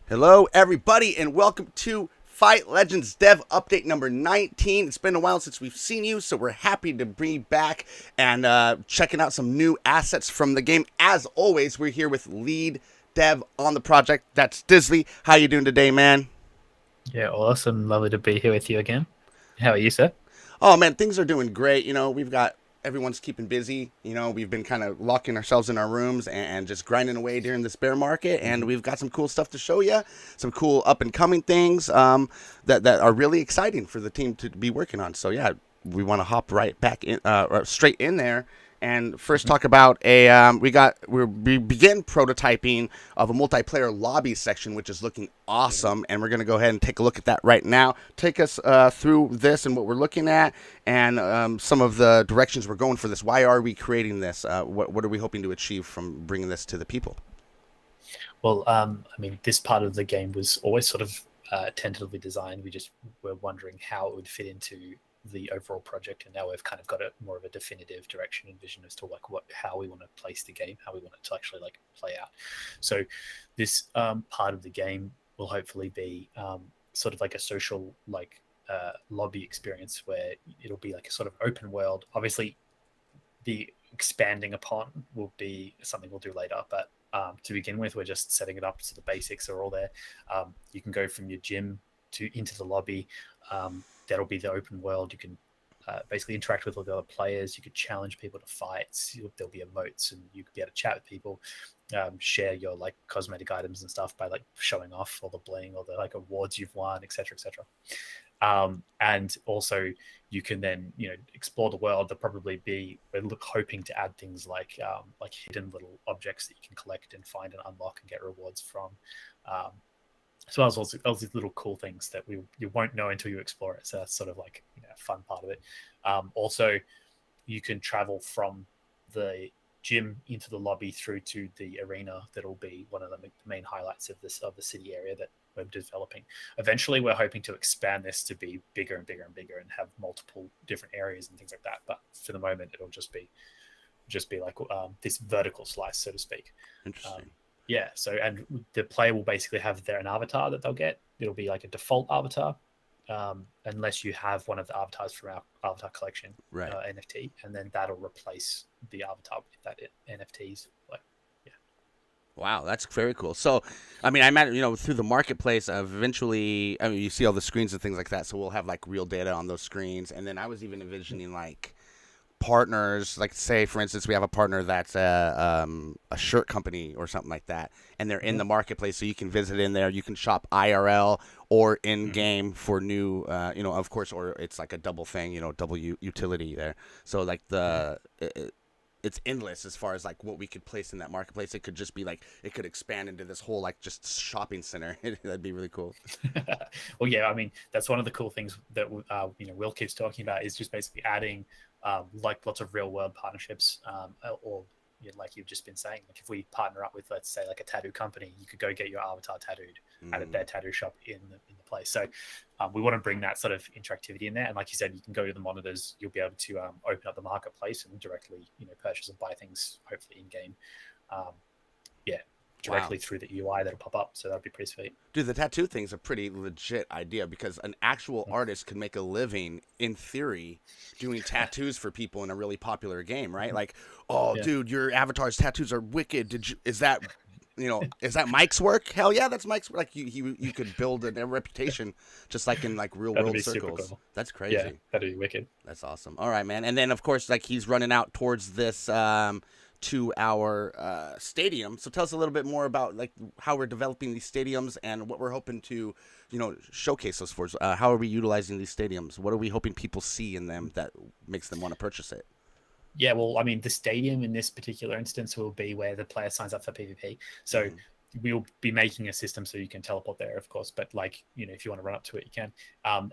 Hello, everybody, and welcome to Fight Legends Dev Update number 19. It's been a while since we've seen you, so we're happy to bring you back and checking out some new assets from the game. As always, we're here with lead dev on the project. That's Dizzley. How you doing today, man? Yeah, awesome. Lovely to be here with you again. How are you, sir? Oh man, things are doing great. We've got everyone's keeping busy. We've been kind of locking ourselves in our rooms and just grinding away during this bear market, and we've got some cool stuff to show you. Some cool up and coming things that are really exciting for the team to be working on. So yeah, we want to hop right back in, or straight in there. And first, Mhm. talk about we begin prototyping of a multiplayer lobby section, which is looking awesome. And we're gonna go ahead and take a look at that right now. Take us through this and what we're looking at, and some of the directions we're going for this. Why are we creating this? What are we hoping to achieve from bringing this to the people? Well, I mean, this part of the game was always sort of tentatively designed. We just were wondering how it would fit into the overall project, and now we've kind of got a more of a definitive direction and vision as to like how we want to place the game, how we want it to actually like play out. So, this part of the game will hopefully be sort of like a social lobby experience where it'll be like a sort of open world. Obviously, the expanding upon will be something we'll do later. But to begin with, we're just setting it up so the basics are all there. You can go from your gym to into the lobby. That'll be the open world. You can basically interact with all the other players. You could challenge people to fights. There'll be emotes, and you could be able to chat with people, share your like cosmetic items and stuff by like showing off all the bling or the like awards you've won, etc., etc. And also you can then explore the world. There'll probably be we're hoping to add things like hidden little objects that you can collect and find and unlock and get rewards from, um, as well as all these little cool things that you won't know until you explore it. So that's sort of like a fun part of it. Also, you can travel from the gym into the lobby through to the arena. That'll be one of the main highlights of the city area that we're developing. Eventually, we're hoping to expand this to be bigger and bigger and bigger and have multiple different areas and things like that. But for the moment, it'll just be like this vertical slice, so to speak. Um, Interesting. yeah. So, and the player will basically have an avatar that they'll get. It'll be like a default avatar, unless you have one of the avatars from our avatar collection Right. NFT, and then that'll replace the avatar with that NFTs. Like, yeah, Wow, that's very cool. So, I mean, I imagine through the marketplace, eventually, I mean, you see all the screens and things like that. So we'll have like real data on those screens, and then I was even envisioning like partners, like say for instance we have a partner that's a shirt company or something like that, and they're in mm-hmm. the marketplace, so you can visit in there, you can shop IRL or in Mm-hmm. game for new of course, or it's like a double thing, double utility there. So like Mm-hmm. it's endless as far as like what we could place in that marketplace. It could just be like it could expand into this whole like just shopping center. That'd be really cool. Well, yeah, I mean that's one of the cool things that Will keeps talking about is just basically adding like lots of real world partnerships, or like you've just been saying, like if we partner up with, let's say, like a tattoo company, you could go get your avatar tattooed at Mm. their tattoo shop in the place. So we want to bring that sort of interactivity in there. And like you said, you can go to the monitors. You'll be able to open up the marketplace and directly purchase and buy things, hopefully in game. Um, yeah, Wow. directly through the UI that'll pop up. So that'd be pretty sweet. Dude, the tattoo thing's a pretty legit idea because an actual artist could make a living, in theory, doing tattoos for people in a really popular game, right? Like, oh, Yeah, dude, your avatar's tattoos are wicked. Is that Mike's work? Hell yeah, that's Mike's work. Like, you could build a reputation just like in like real that'd world be super circles. cool. That's Yeah, crazy. that'd be wicked. That's awesome. All right, man. And then of course, like he's running out towards this to our stadium. So tell us a little bit more about like how we're developing these stadiums and what we're hoping to, showcase those for. How are we utilizing these stadiums? What are we hoping people see in them that makes them want to purchase it? Yeah, well, I mean, the stadium in this particular instance will be where the player signs up for PvP. So Mm-hmm. we'll be making a system so you can teleport there, of course. But like, if you want to run up to it, you can.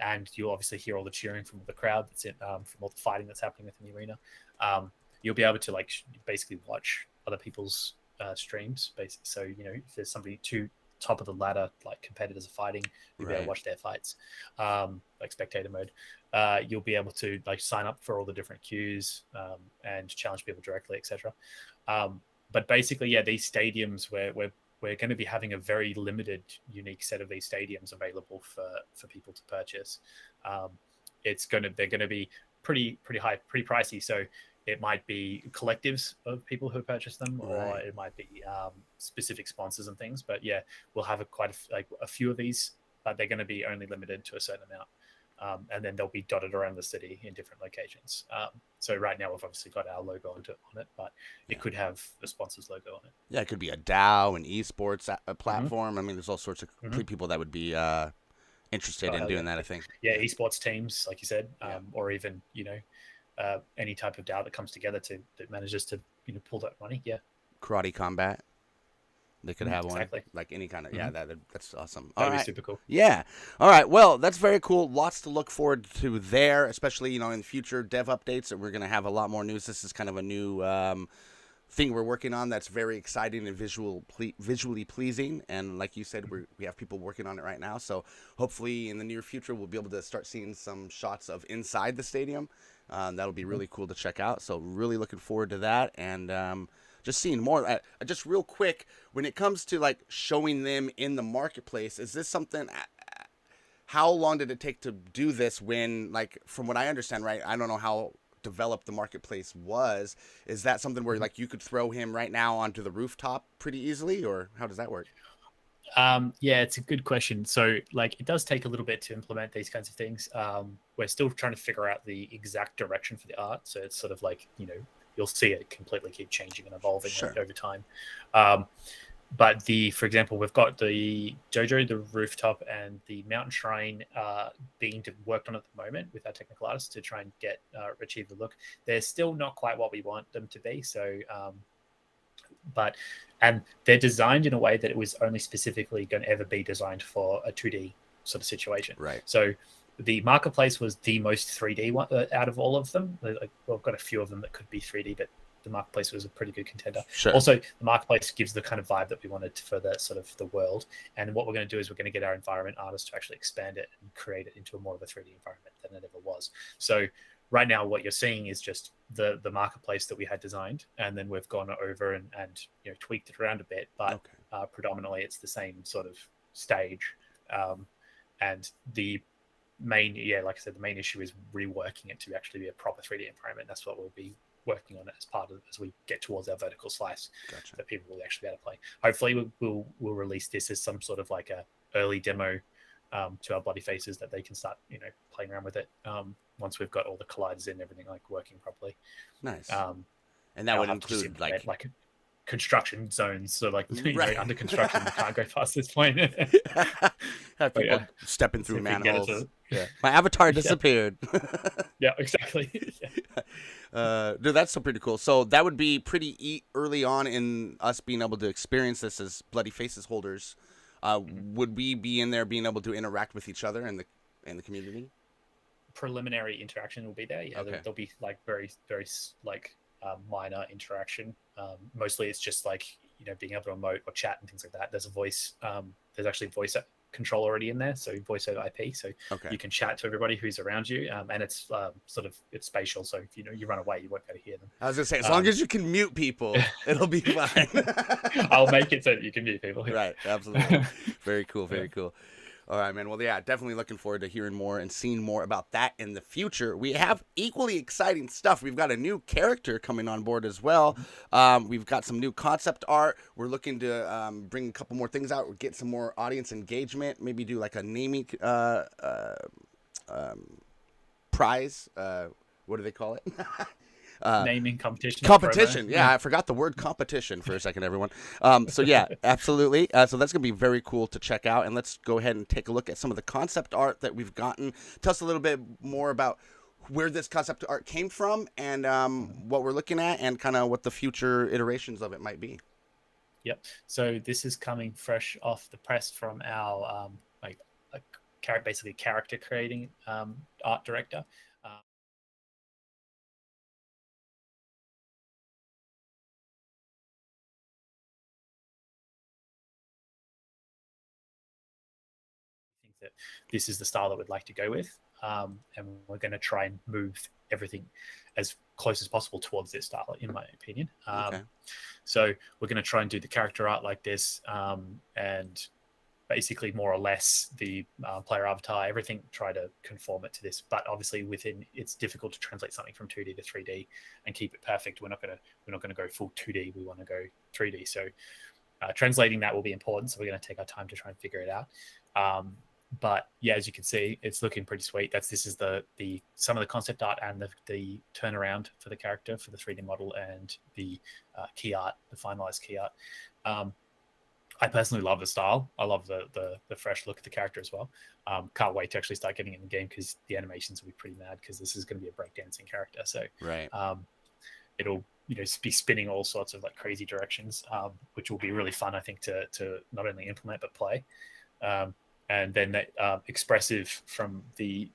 And you'll obviously hear all the cheering from the crowd that's from all the fighting that's happening within the arena. You'll be able to like basically watch other people's streams. Basically, so if there's somebody too top of the ladder, like competitors are fighting, you'll be able to Right. watch their fights, like spectator mode. You'll be able to like sign up for all the different queues, and challenge people directly, etc. But basically, yeah, these stadiums we're we're going to be having a very limited, unique set of these stadiums available for people to purchase. They're going to be pretty high, pretty pricey. So it might be collectives of people who purchase them, or it might be specific sponsors and things. But yeah, we'll have a few of these, but they're going to be only limited to a certain amount. And then they'll be dotted around the city in different locations. So right now we've obviously got our logo on it, but it could have the sponsor's logo on it. Yeah, it could be a DAO, an esports platform. I mean, there's all sorts of people that would be interested in doing that, I think. Yeah, esports teams, like you said, or even, any type of DAO that comes together that manages to, pull that money. Yeah. Karate combat. They could have one, like any kind of, that's awesome. That'd be super cool. Yeah. All right. Well, that's very cool. Lots to look forward to there, especially, in future dev updates that we're going to have a lot more news. This is kind of a new thing we're working on that's very exciting and visually pleasing. And like you said, we have people working on it right now. So hopefully in the near future, we'll be able to start seeing some shots of inside the stadium. That'll be really cool to check out. So really looking forward to that. And, just seeing more. Just real quick, when it comes to like showing them in the marketplace, is this something? How long did it take to do this? When, like, from what I understand, right? I don't know how developed the marketplace was. Is that something where like you could throw him right now onto the rooftop pretty easily, or how does that work? Yeah, it's a good question. So like it does take a little bit to implement these kinds of things. We're still trying to figure out the exact direction for the art. So it's sort of like, you'll see it completely keep changing and evolving over time. But for example, we've got the dojo, the rooftop, and the mountain shrine being worked on at the moment with our technical artists to try and achieve the look. They're still not quite what we want them to be. So, and they're designed in a way that it was only specifically going to ever be designed for a 2D sort of situation. Right. So the marketplace was the most 3D one out of all of them. We've got a few of them that could be 3D, but the marketplace was a pretty good contender. Sure. Also, the marketplace gives the kind of vibe that we wanted for the sort of the world. And what we're going to do is we're going to get our environment artists to actually expand it and create it into more of a 3D environment than it ever was. So right now, what you're seeing is just the marketplace that we had designed, and then we've gone over and tweaked it around a bit, but predominantly it's the same sort of stage. And the main, like I said, the main issue is reworking it to actually be a proper 3D environment. That's what we'll be working on it as we get towards our vertical slice. Gotcha. That people will actually be able to play. Hopefully we'll release this as some sort of like a early demo to our bloody faces that they can start playing around with it once we've got all the colliders in, everything like working properly. Nice. And that would include like construction zones, so like under construction you can't go past this point. Have people stepping through manholes. My avatar disappeared. Yeah, exactly. Dude, that's so pretty cool. So that would be pretty early on in us being able to experience this as Bloody Faces holders. Would we be in there being able to interact with each other in the community? Preliminary interaction will be there. Yeah, okay. There'll be like very very like minor interaction. Mostly it's just like being able to emote or chat and things like that. There's a voice. There's actually voice control already in there, so voice over IP, so you can chat to everybody who's around you, and it's it's spatial, so if you run away, you won't be able to hear them. I was gonna say, as long as you can mute people, it'll be fine. I'll make it so that you can mute people. Right, absolutely. Very cool, very cool. All right, man. Well, yeah, definitely looking forward to hearing more and seeing more about that in the future. We have equally exciting stuff. We've got a new character coming on board as well. We've got some new concept art. We're looking to bring a couple more things out, get some more audience engagement, maybe do like a naming prize. What do they call it? Naming competition. Competition, yeah. I forgot the word competition for a second, everyone. So yeah, absolutely. So that's gonna be very cool to check out. And let's go ahead and take a look at some of the concept art that we've gotten. Tell us a little bit more about where this concept art came from and what we're looking at and kind of what the future iterations of it might be. Yep. So this is coming fresh off the press from our basically character creating art director. That this is the style that we'd like to go with, and we're going to try and move everything as close as possible towards this style, in my opinion. Okay. So we're going to try and do the character art like this, and basically more or less the player avatar, everything, try to conform it to this. But obviously within, it's difficult to translate something from 2D to 3D and keep it perfect. We're not going to go full 2D. We want to go 3D. So translating that will be important. So we're going to take our time to try and figure it out. But yeah, as you can see, it's looking pretty sweet. This is the some of the concept art and the turnaround for the character for the 3D model and the key art, the finalized key art. I personally love the style. I love the fresh look of the character as well. Can't wait to actually start getting it in the game because the animations will be pretty mad because this is going to be a breakdancing character. So right. It'll be spinning all sorts of like crazy directions, which will be really fun, I think, to not only implement but play. And then that expressive from the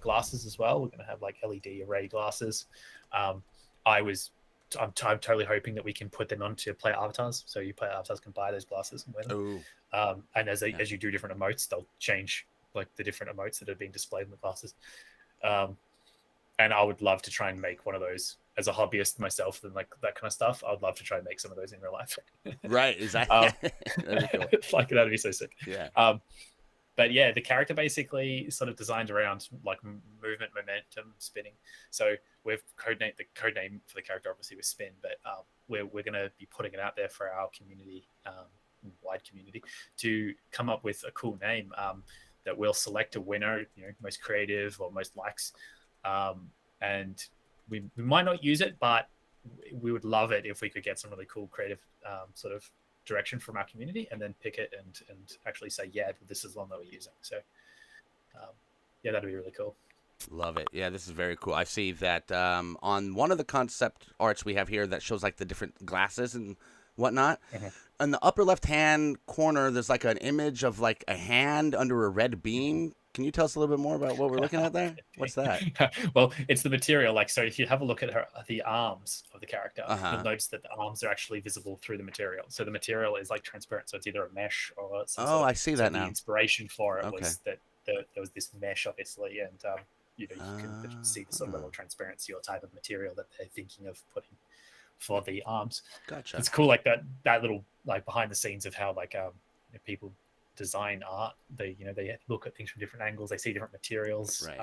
glasses as well. We're going to have like LED array glasses. I'm totally hoping that we can put them onto player avatars, so your player avatars can buy those glasses and wear them. And as you do different emotes, they'll change like the different emotes that are being displayed in the glasses. And I would love to try and make one of those as a hobbyist myself, and like that kind of stuff. I would love to try and make some of those in real life. Right, exactly. That'd be cool. Like that'd be so sick. Yeah. But yeah, the character basically sort of designed around like movement, momentum, spinning. So we've the code name for the character obviously was Spin, but we're going to be putting it out there for our community, wide community, to come up with a cool name that we'll select a winner, most creative or most likes, and we might not use it, but we would love it if we could get some really cool creative sort of direction from our community and then pick it and actually say, yeah, this is the one that we're using. So yeah, that'd be really cool. Love it. Yeah, this is very cool. I see that on one of the concept arts we have here that shows like the different glasses and whatnot. In the upper left hand corner, there's like an image of like a hand under a red beam. Can you tell us a little bit more about what we're looking at there? What's that? Well, it's the material. Like, so if you have a look at the arms of the character, you'll notice that the arms are actually visible through the material. So the material is like transparent. So it's either a mesh or some sort of, I see that now. The inspiration for it was that there was this mesh, obviously, and you can see the sort of level of transparency or type of material that they're thinking of putting for the arms. Gotcha. It's cool, like that little like behind the scenes of how like people design art. They look at things from different angles. They see different materials. Right.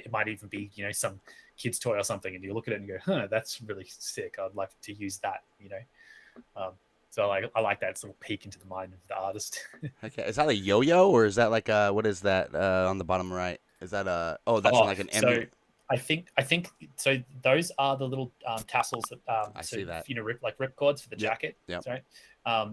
It might even be some kid's toy or something, and you look at it and you go, that's really sick. I'd like to use that. So I like that sort of peek into the mind of the artist. Okay, is that a yo-yo or is that like what is that on the bottom right? Is that that's like an so I think so. Those are the little tassels that I see that rip cords for the jacket. Yeah. Right.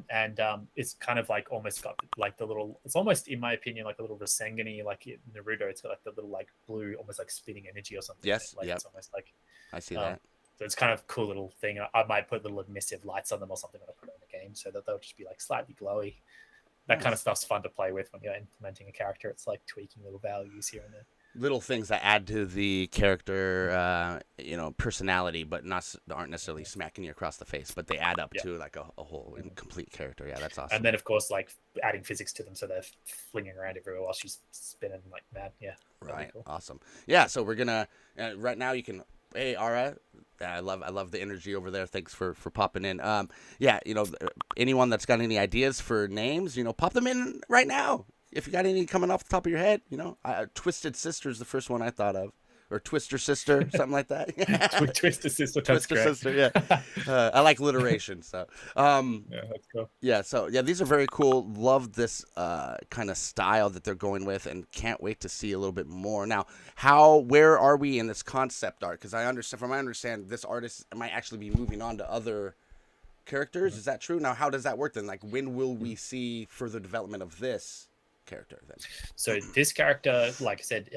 And it's kind of like almost got like the little. It's almost, in my opinion, like a little Rasengan-y, like in Naruto. It's got like the little like blue, almost like spinning energy or something. Yes. Like, it's almost like I see that. So it's kind of a cool little thing. I might put little emissive lights on them or something when I put it in the game, so that they'll just be like slightly glowy. That kind of stuff's fun to play with when you're implementing a character. It's like tweaking little values here and there. Little things that add to the character, personality, but aren't necessarily smacking you across the face, but they add up to like a whole complete character. Yeah, that's awesome. And then, of course, like adding physics to them, so they're flinging around everywhere while she's spinning like mad. Yeah, right. Cool. Awesome. Yeah, so we're gonna right now. You can. Hey, Ara, I love the energy over there. Thanks for popping in. Anyone that's got any ideas for names, pop them in right now. If you got any coming off the top of your head, Twisted Sister is the first one I thought of, or Twister Sister, something like that. Twister Sister, Twister Sister, yeah. I like alliteration, so. Yeah, that's cool. Yeah, so these are very cool. Love this kind of style that they're going with, and can't wait to see a little bit more. Now, where are we in this concept art? Because from my understanding, this artist might actually be moving on to other characters. Is that true? Now, how does that work then? Like, when will we see further development of this character then? So this character, like I said,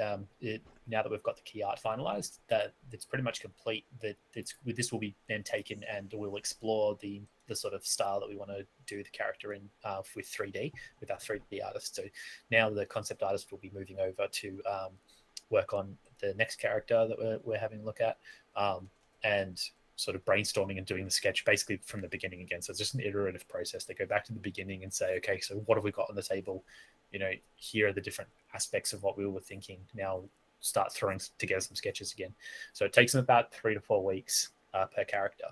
now that we've got the key art finalized, that it's pretty much complete. That this will be then taken, and we'll explore the sort of style that we want to do the character in with 3D, with our 3D artist. So now the concept artist will be moving over to work on the next character that we're having a look at, and sort of brainstorming and doing the sketch basically from the beginning again. So it's just an iterative process. They go back to the beginning and say, okay, so what have we got on the table? Here are the different aspects of what we were thinking. Now start throwing together some sketches again. So it takes them about 3 to 4 weeks per character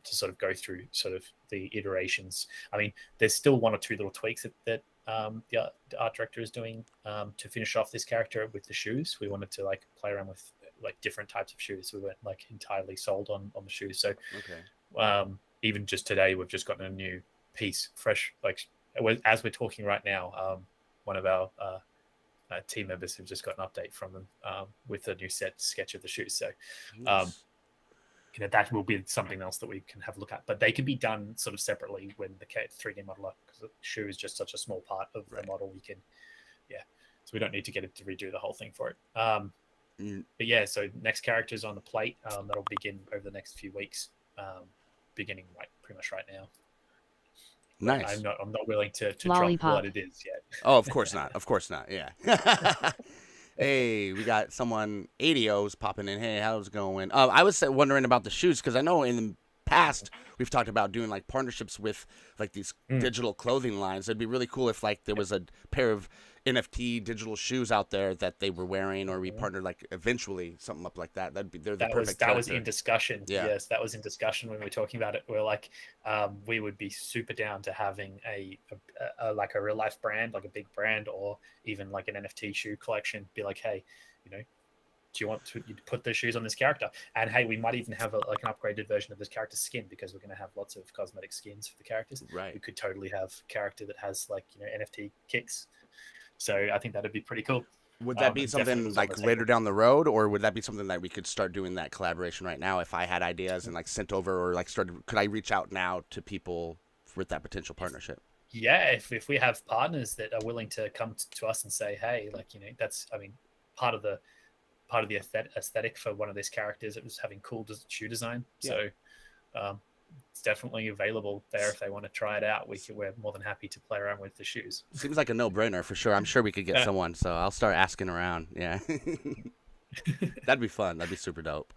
to sort of go through sort of the iterations. I mean, there's still 1 or 2 little tweaks that the art director is doing to finish off this character with the shoes. We wanted to like play around with like different types of shoes. We weren't like entirely sold on the shoes. So even just today, we've just gotten a new piece, fresh, like as we're talking right now. One of our team members have just got an update from them with a new sketch of the shoes. So that will be something else that we can have a look at. But they can be done sort of separately when the 3D modeler, because the shoe is just such a small part of the model. We can, so we don't need to get it to redo the whole thing for it. But yeah, so next characters on the plate. That'll begin over the next few weeks, beginning pretty much right now. Nice. I'm not willing to drop what it is yet. Oh, of course not. Of course not. Yeah. Hey, we got someone, ADO's popping in. Hey, how's it going? I was wondering about the shoes because I know in the past we've talked about doing like partnerships with like these digital clothing lines. It'd be really cool if like there was a pair of NFT digital shoes out there that they were wearing, or we partnered like eventually something up like that. They're the perfect. That was in discussion. Yeah. Yes, that was in discussion when we were talking about it. We're like, we would be super down to having a like a real life brand, like a big brand, or even like an NFT shoe collection. Be like, hey, do you want to put the shoes on this character? And hey, we might even have like an upgraded version of this character's skin, because we're going to have lots of cosmetic skins for the characters. Right. We could totally have a character that has like NFT kicks. So I think that'd be pretty cool. Would that be something like later down the road, or would that be something that we could start doing that collaboration right now? If I had ideas and like sent over, or like could I reach out now to people with that potential partnership? Yeah, if we have partners that are willing to come to us and say, hey, like that's, I mean, part of the aesthetic for one of these characters, it was having cool shoe design. So it's definitely available there if they want to try it out. We're more than happy to play around with the shoes. Seems like a no-brainer for sure. I'm sure we could get someone, so I'll start asking around. Yeah. That'd be fun. That'd be super dope.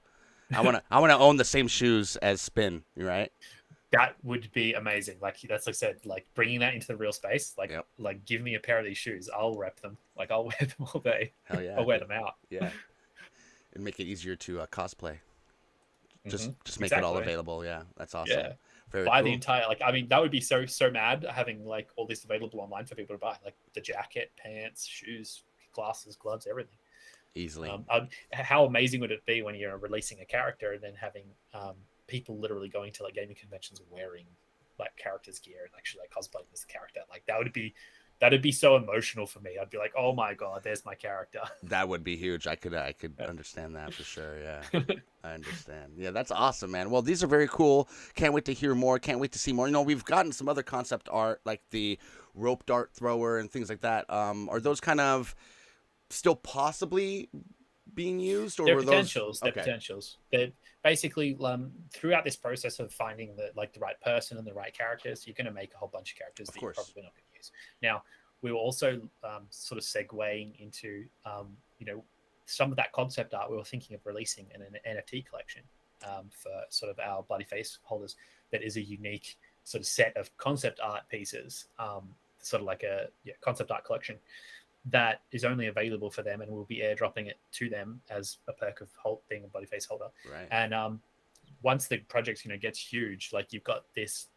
I want to own the same shoes as Spin, right? That would be amazing. Like that's like I said, like bringing that into the real space. Like like give me a pair of these shoes, I'll rep them. Like I'll wear them all day. Hell yeah. I'll wear them out. Yeah. And make it easier to cosplay. Just make exactly. it all available. Yeah, that's awesome. Yeah. Very buy cool. the entire, like, I mean, that would be so mad having like all this available online for people to buy, like the jacket, pants, shoes, glasses, gloves, everything. Easily. How amazing would it be when you're releasing a character and then having people literally going to like gaming conventions wearing like characters gear and actually like cosplaying as the character? Like that'd be so emotional for me. I'd be like, oh my god, there's my character. That would be huge. I could understand that for sure. Yeah. I understand. Yeah, that's awesome, man. Well, these are very cool. Can't wait to hear more. Can't wait to see more. We've gotten some other concept art like the rope dart thrower and things like that. Are those kind of still possibly being used, or they're were potentials? those... They're potentials. They're basically throughout this process of finding the right person and the right characters, you're going to make a whole bunch of characters that you're probably not going to use. Now, we were also sort of segueing into some of that concept art. We were thinking of releasing an NFT collection for sort of our Bloody Face holders. That is a unique sort of set of concept art pieces, sort of like a concept art collection that is only available for them, and we'll be airdropping it to them as a perk of being a Bloody Face holder. Right. And once the project gets huge, like you've got this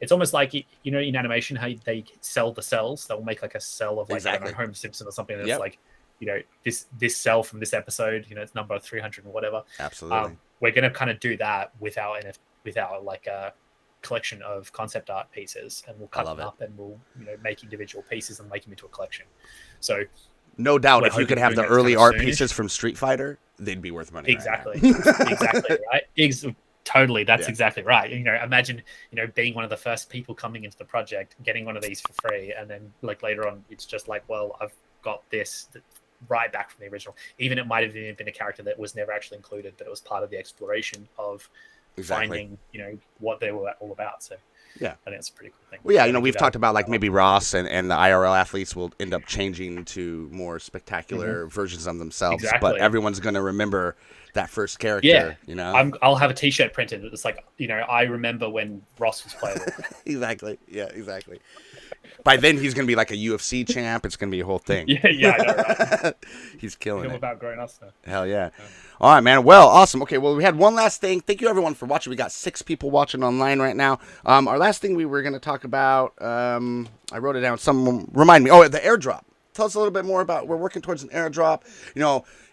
it's almost like in animation how they sell the cells. They'll make like a cell of like exactly. I don't know, Homer Simpson or something. And it's like this cell from this episode, it's number 300 or whatever. Absolutely. We're going to kind of do that with our like a collection of concept art pieces, and we'll cut them up and we'll make individual pieces and make them into a collection. So no doubt, if you could have the early art pieces from Street Fighter, they'd be worth money. Exactly. Exactly right. Totally. That's exactly right. Imagine being one of the first people coming into the project, getting one of these for free, and then like later on, it's just like, well, I've got this right back from the original. Even it might have even been a character that was never actually included, but it was part of the exploration of finding what they were all about. So Yeah. I think that's a pretty cool thing. Well, yeah, So we've talked about like maybe Ross and the IRL athletes will end up changing to more spectacular versions of themselves, but everyone's going to remember that first character, I'll have a T-shirt printed. It's like, I remember when Ross was playable. Exactly. Yeah, exactly. By then, he's going to be like a UFC champ. It's going to be a whole thing. Yeah, I know, right? He's killing it. About growing us now. Hell yeah. All right, man. Well, awesome. Okay, well, we had one last thing. Thank you, everyone, for watching. We got 6 people watching online right now. Our last thing we were going to talk about, I wrote it down. Someone remind me. Oh, the airdrop. Tell us a little bit more about, we're working towards an airdrop.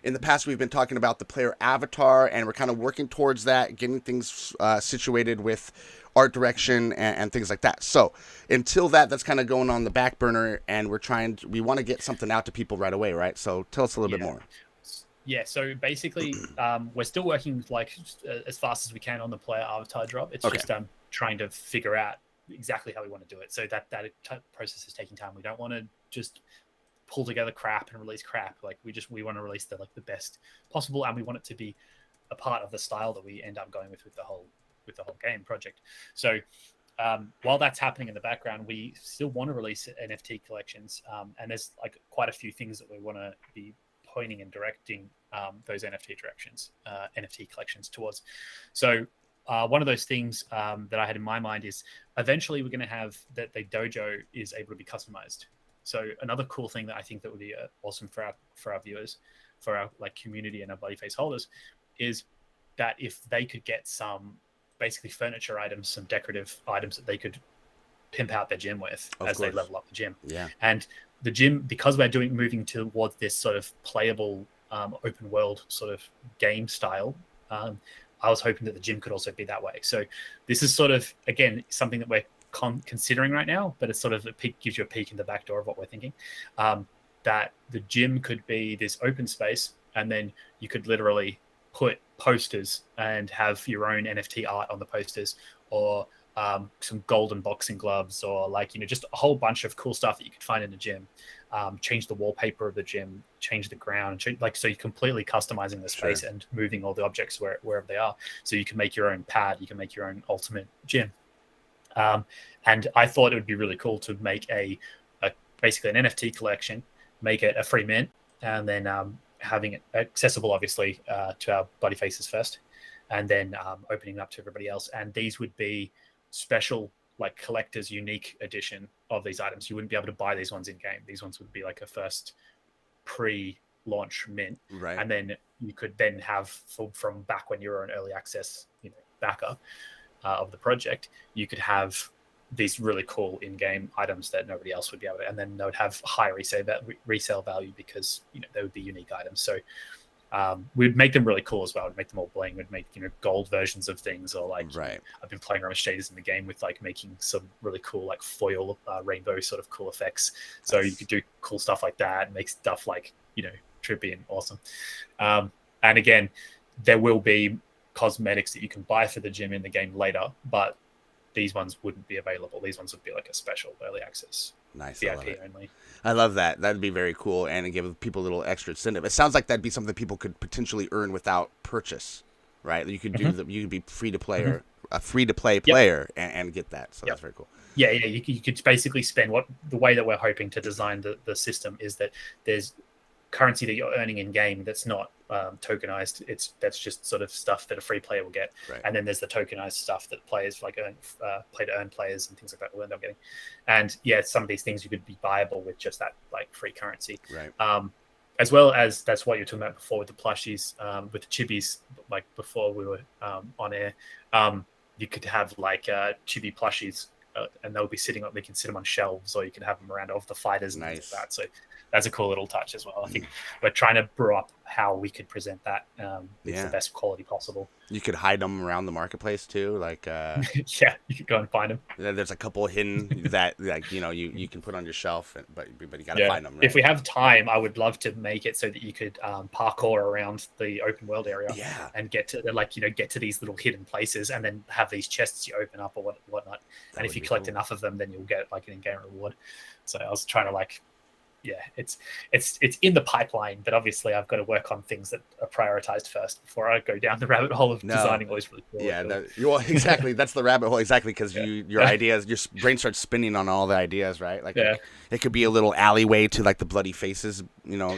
In the past, we've been talking about the player avatar, and we're kind of working towards that, getting things situated with art direction and things like that. So until that's kind of going on the back burner, and we want to get something out to people right away, right? So tell us a little bit more. Yeah, so basically, we're still working like as fast as we can on the player avatar drop. It's just trying to figure out exactly how we want to do it. So that process is taking time. We don't want to just pull together crap and release crap. Like we want to release the best possible, and we want it to be a part of the style that we end up going with the whole game project. So while that's happening in the background, we still want to release NFT collections, and there's like quite a few things that we want to be pointing and directing those NFT collections towards. So one of those things that I had in my mind is eventually we're going to have that the dojo is able to be customized. So another cool thing that I think that would be awesome for our viewers, for our like community and our Bloody Face holders, is that if they could get some basically furniture items, some decorative items that they could pimp out their gym with they level up the gym. Yeah. And the gym, because we're moving towards this sort of playable open world sort of game style, I was hoping that the gym could also be that way. So this is sort of, again, something that we're considering right now, but it's sort of gives you a peek in the back door of what we're thinking, that the gym could be this open space, and then you could literally put posters and have your own NFT art on the posters, or some golden boxing gloves, or just a whole bunch of cool stuff that you could find in the gym. Change the wallpaper of the gym, change the ground, so you're completely customizing the space and moving all the objects wherever they are. So you can make your own pad, you can make your own ultimate gym. And I thought it would be really cool to make basically an NFT collection, make it a free mint, and then having it accessible, obviously, to our Bloody Faces first, and then opening it up to everybody else. And these would be special, like collector's unique edition of these items. You wouldn't be able to buy these ones in game. These ones would be like a first pre-launch mint, right? And then you could then have from back when you were an early access, backer of the project, you could have these really cool in-game items that nobody else would be able to, and then they would have high resale value because they would be unique items. So we'd make them really cool as well. We'd make them all bling. We'd make gold versions of things, or I've been playing around with shaders in the game with making some really cool foil rainbow sort of cool effects. So you could do cool stuff like that and make stuff trippy and awesome. And again, there will be cosmetics that you can buy for the gym in the game later, but these ones wouldn't be available. These ones would be like a special early access. Nice. VIP only. I love that. That'd be very cool, and it give people a little extra incentive. It sounds like that'd be something people could potentially earn without purchase, right? You could do you could be free to play or a free to play player and get that. So that's very cool. Yeah. You could basically spend the way that we're hoping to design the system is that there's currency that you're earning in game that's not tokenized. That's just sort of stuff that a free player will get, and then there's the tokenized stuff that players play to earn players and things like that will end up getting. And some of these things you could be buyable with just that free currency, right? As well as that's what you were talking about before with the plushies, with the chibis. Before we were on air, you could have chibi plushies, and they'll be sitting up. They can sit them on shelves, or you can have them around of the fighters and things like that. So that's a cool little touch as well. I think we're trying to brew up how we could present that with the best quality possible. You could hide them around the marketplace too, you could go and find them. There's a couple hidden that you can put on your shelf, but you gotta find them. Right? If we have time, I would love to make it so that you could parkour around the open world area, and get to get to these little hidden places, and then have these chests you open up or whatnot. And if you collect enough of them, then you'll get an in-game reward. So I was trying to yeah, it's in the pipeline, but obviously I've got to work on things that are prioritized first before I go down the rabbit hole of designing all these really cool. Yeah, exactly. That's the rabbit hole, exactly, because your ideas, your brain starts spinning on all the ideas, right? Like it could be a little alleyway to like the bloody faces, you know.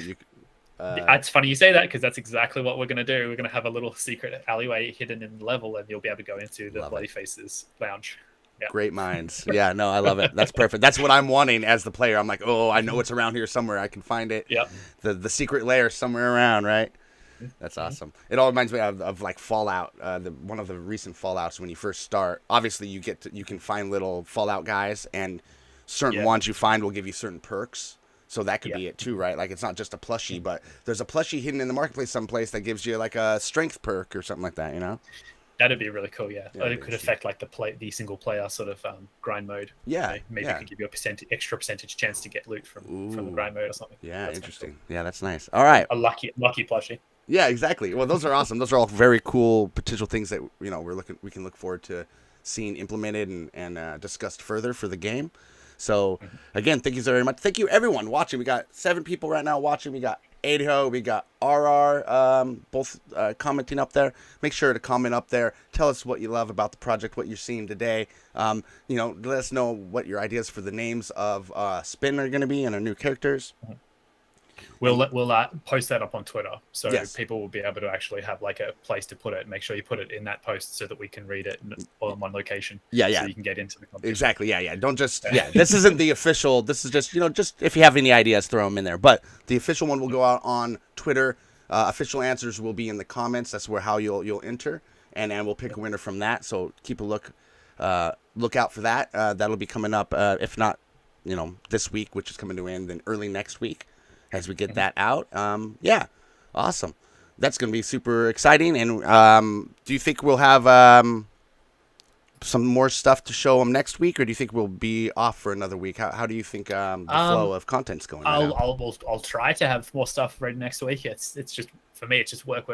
It's funny you say that because that's exactly what we're going to do. We're going to have a little secret alleyway hidden in the level, and you'll be able to go into the Bloody Faces lounge. Yeah. Great minds. Yeah, no, I love it. That's perfect. That's what I'm wanting as the player. I'm like, oh, I know it's around here somewhere. I can find it. Yeah. The secret lair somewhere around, right? That's awesome. It all reminds me of like Fallout. One of the recent Fallouts when you first start. Obviously, you can find little Fallout guys, and certain ones you find will give you certain perks. So that could be it too, right? Like it's not just a plushie, but there's a plushie hidden in the marketplace someplace that gives you like a strength perk or something like that, you know? That'd be really cool, yeah. It could affect like the single player sort of grind mode. Yeah, maybe it could give you a extra percentage chance to get loot from the grind mode or something. Yeah, that's interesting. Cool. Yeah, that's nice. All right, a lucky plushie. Yeah, exactly. Well, those are awesome. Those are all very cool potential things that we can look forward to seeing implemented and discussed further for the game. So again, thank you so very much. Thank you everyone watching. We got 7 people right now watching. We got Adho, we got RR, both commenting up there. Make sure to comment up there. Tell us what you love about the project, what you're seeing today. Let us know what your ideas for the names of Spin are going to be and our new characters. We'll post that up on Twitter, so people will be able to actually have like a place to put it. Make sure you put it in that post so that we can read it all in one location. So you can get into the competition. Exactly. Yeah. Don't just This isn't the official. This is just just if you have any ideas, throw them in there. But the official one will go out on Twitter. Official answers will be in the comments. That's how you'll enter, and we'll pick a winner from that. So keep a look out for that. That'll be coming up. If not, this week, which is coming to an end, then early next week. As we get that out. Awesome. That's going to be super exciting. And do you think we'll have some more stuff to show them next week, or do you think we'll be off for another week? How do you think the flow of content's going? I'll try to have more stuff ready next week. It's just for me, it's just work.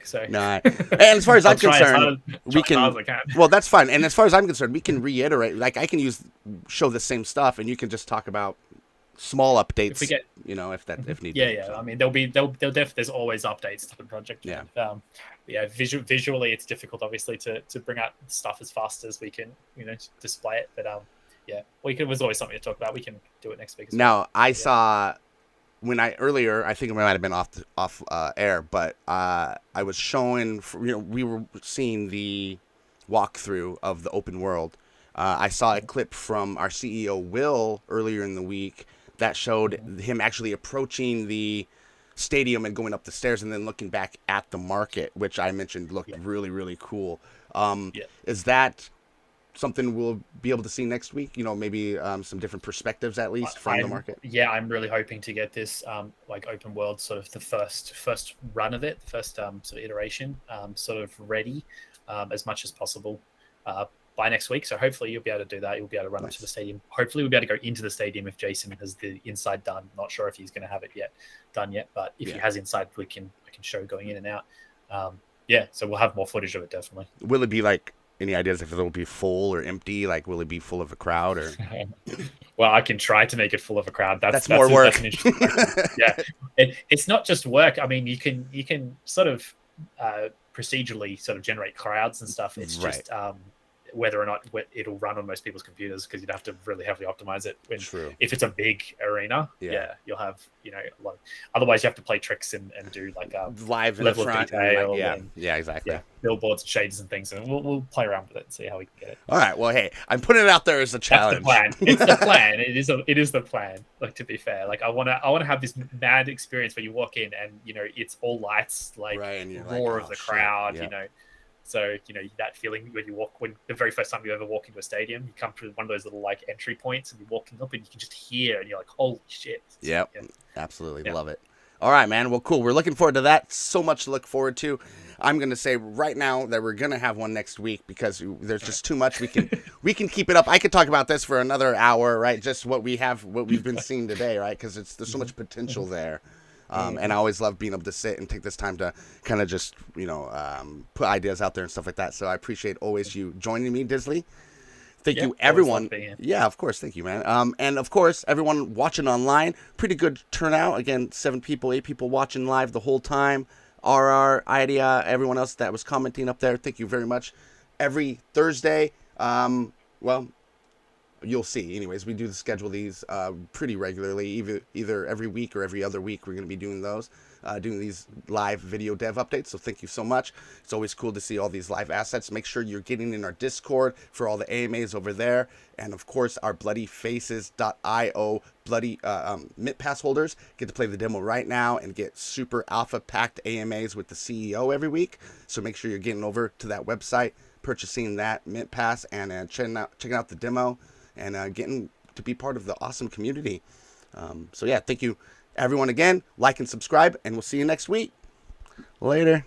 So no. And as far as I'm concerned, we can. Well, that's fine. And as far as I'm concerned, we can reiterate. Like I can show the same stuff, and you can just talk about small updates, if we get, if needed. Yeah. I mean, there's always updates to the project. Visually, it's difficult, obviously, to bring out stuff as fast as we can, display it. But there's always something to talk about. We can do it next week. Now, I saw earlier, I think it might have been off air, but I was showing, we were seeing the walkthrough of the open world. I saw a clip from our CEO Will earlier in the week that showed him actually approaching the stadium and going up the stairs and then looking back at the market, which I mentioned looked really, really cool. Is that something we'll be able to see next week? Maybe some different perspectives at least from the market. Yeah, I'm really hoping to get this like open world sort of the first run of it, the first sort of iteration sort of ready as much as possible. By next week, so hopefully you'll be able to do that. You'll be able to run up to the stadium. Hopefully we'll be able to go into the stadium if Jason has the inside done. Not sure if he's going to have it done yet, but if he has inside, I can show going in and out. So we'll have more footage of it definitely. Will it be like any ideas if it'll be full or empty? Like, will it be full of a crowd or? Well, I can try to make it full of a crowd. That's more work. It's not just work. I mean, you can sort of procedurally sort of generate crowds and stuff. It's just whether or not it'll run on most people's computers, because you'd have to really heavily optimize it. True. If it's a big arena, you'll have a lot. Otherwise, you have to play tricks and do like live in the front. Detail exactly. Billboards and shaders and things, and we'll play around with it and see how we can get it. All right. Well, hey, I'm putting it out there as a challenge. That's the plan. It's the plan. It is the plan. Like, to be fair, like I want to have this mad experience where you walk in and it's all lights, like roar of the crowd, So, that feeling when the very first time you ever walk into a stadium, you come through one of those little like entry points and you're walking up and you can just hear and you're like, holy shit. Yep. Absolutely. Love it. All right, man. Well, cool. We're looking forward to that. So much to look forward to. I'm going to say right now that we're going to have one next week because there's just too much. We can keep it up. I could talk about this for another hour, right? Just what we've been seeing today, right? Because there's so much potential there. And I always love being able to sit and take this time to kind of just, put ideas out there and stuff like that. So I appreciate always you joining me, Dizzley. Thank Yeah, you, always everyone. love being here. Yeah, of course. Thank you, man. And of course, everyone watching online. Pretty good turnout. Again, 7 people, 8 people watching live the whole time. RR, Idea, everyone else that was commenting up there. Thank you very much. Every Thursday, well, you'll see. Anyways, we do schedule these pretty regularly, either every week or every other week. We're going to be doing those, doing these live video dev updates. So thank you so much. It's always cool to see all these live assets. Make sure you're getting in our Discord for all the AMAs over there, and of course our bloodyfaces.io bloody Mint Pass holders get to play the demo right now and get super alpha packed AMAs with the CEO every week. So make sure you're getting over to that website, purchasing that Mint Pass, and checking out the demo, and getting to be part of the awesome community. So yeah, thank you everyone again. Like and subscribe, and we'll see you next week. Later.